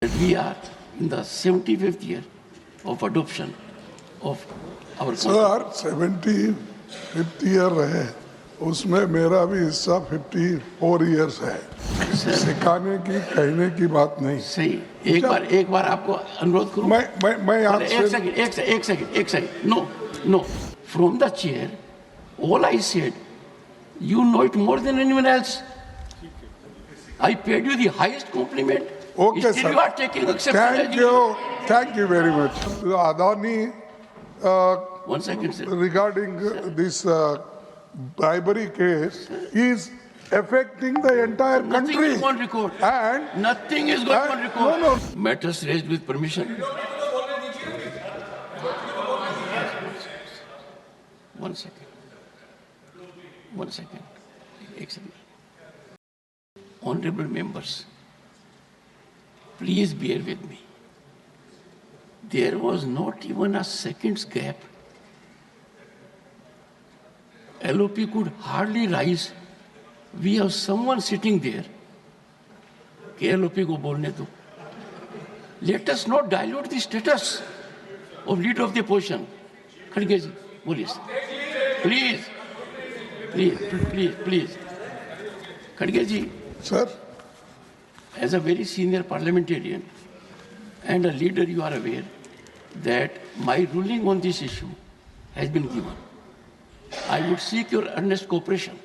We are in the 75th year of adoption of our sir 75th year है, उसमें मेरा भी हिस्सा 54 इयर्स है। सिखाने की कहने की बात नहीं। सही। एक बार आपको अनुरोध करूं। मैं यहाँ एक second. No. From the chair, all I said, you know it more than anyone else. I paid you the highest compliment. Okay, Still sir. you are taking exception. Thank you very much. Adani, 1 second, sir. regarding this bribery case is affecting the entire Nothing country. is on record. And Nothing is going on record. No. Matters raised with permission. One second. एक second. Honorable members, please bear with me. There was not even a second's gap. LOP could hardly rise. We have someone sitting there. कि LOP को बोलने दो. Let us not dilute the status of leader of the opposition. खड़गे जी, बोलिए. Please. खड़गे जी. sir, As a very senior parliamentarian and a leader, you are aware that my ruling on this issue has been given. I would seek your earnest cooperation,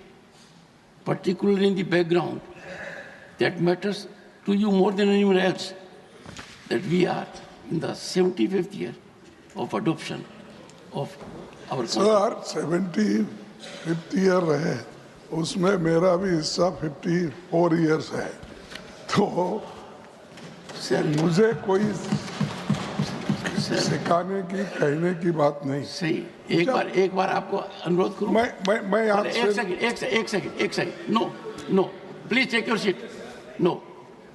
particularly in the background that matters to you more than anyone else, that we are in the 75th year of adoption of our sir 75th year है, उसमें मेरा भी हिस्सा 54 years है। तो sir मुझे कोई सिखाने की कहने की बात नहीं। सही। एक बार आपको अनुरोध करूं। मैं यहाँ एक second. No. Please take your seat. No.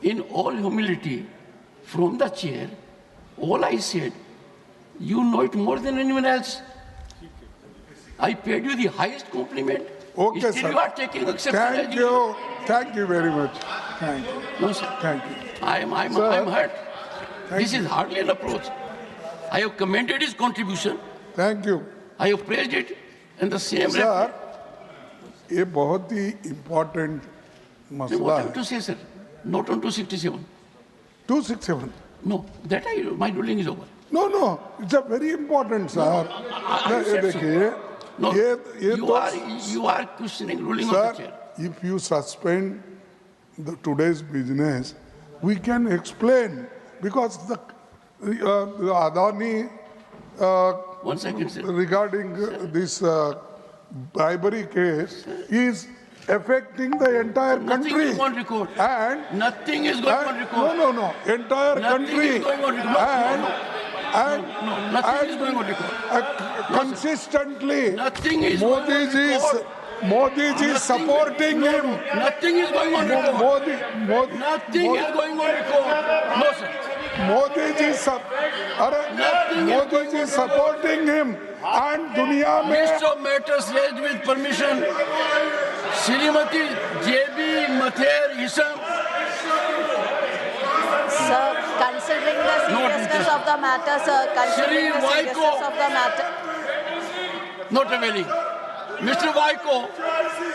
In all humility, from the chair, all I said, you know it more than anyone else. I paid you the highest compliment. Okay, Still sir. you are taking exception. Thank you very much. Thank you. No, sir. Thank you. I'm Sir, hurt. This you. is hardly an approach. I have commended his contribution. Thank you. I have praised it. And the same. Sir, ये बहुत ही important मसला What I है। have to say, sir? Not on 267. 267. No, my ruling is over. No, it's a very important, sir. I ये said so. देखिए, No, ये you are questioning ruling of sir, the chair. if you suspend today's business, we can explain because the Adani 1 second, sir. regarding this bribery case is affecting the entire Nothing country. is on record. And Nothing is going on record. No, entire Nothing country. is going on record. No, nothing is going on record. Consistently, Nothing is Modi going on record. ji is supporting him. Nothing is going on record. Nothing is going on record. No, sir. Modi ji supporting him. And दुनिया में List of matters raised with permission. Srimati J.B. Mather Isam. Sir, considering the seriousness of the matter, sir, considering the seriousness of the matter. Not availing. Mr. Vaiko,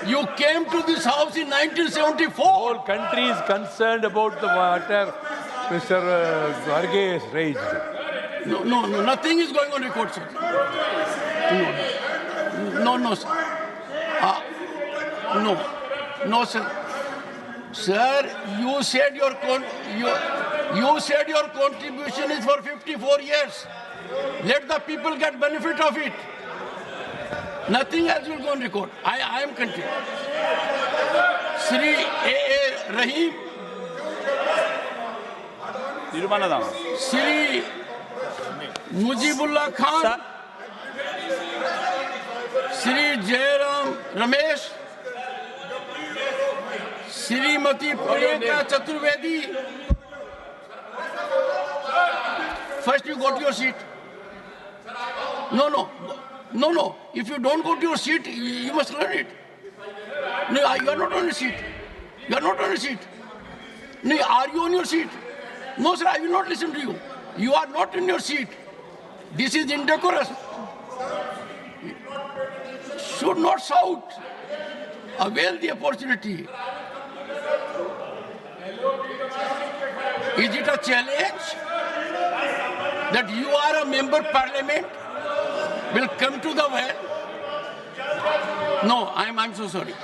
you came to this house in 1974. Whole country is concerned about the matter Mr. Varghese has raised. No, nothing is going on record, sir. No, sir. No, sir. Sir, you said your contribution is for 54 years. Let the people get benefit of it. Nothing else will go on record. I am continuing. Sri A.A. Rahim. Sri Mujibullah Khan. Sri Jairam Ramesh. Srimati Priyanka Chaturvedi. First you go to your seat. No. If you don't go to your seat, you must learn it. No, you are not on your seat. No, are you on your seat? No, sir, I will not listen to you. You are not in your seat. This is indecorous. Should not shout. Avail the opportunity. Is it a challenge that you are a member of parliament will come to the well? No, I'm so sorry.